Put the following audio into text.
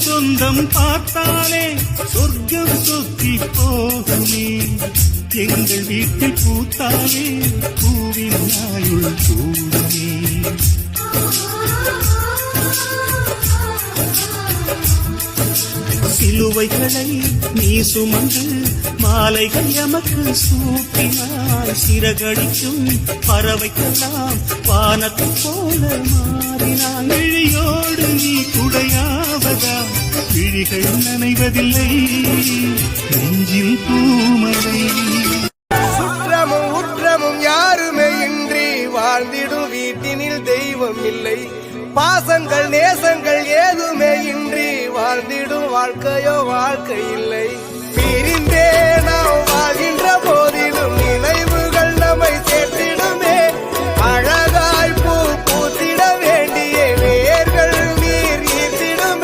சொந்தம் பார்த்தாலே சொர்க்கம் சொத்தி போகுமே. எங்கள் வீட்டில் பூத்தாலே பூவின் ஆயுள் கூடுமே. சிலுவைகளை நீ சுமந்து மாலைகள் எமக்கு சூட்டினாய். சிறகடிக்கும் பறவைக்கெல்லாம் வானத்தை போல மாறினாய். விழியோடு நீ குடையாவதா விழிகள் நனைவதில்லை நெஞ்சில் பூமலை. சுற்றமும் உற்றமும் யாருமே இன்றி வாழ்ந்திடும் வீட்டினில் தெய்வம் இல்லை. பாசங்கள் நேசங்கள் ஏதுமே இன்றி வாழ்ந்திடும் வாழ்க்கையோ வாழ்க்கை இல்லை. பிரிந்தே நாம் வாழ்கின்ற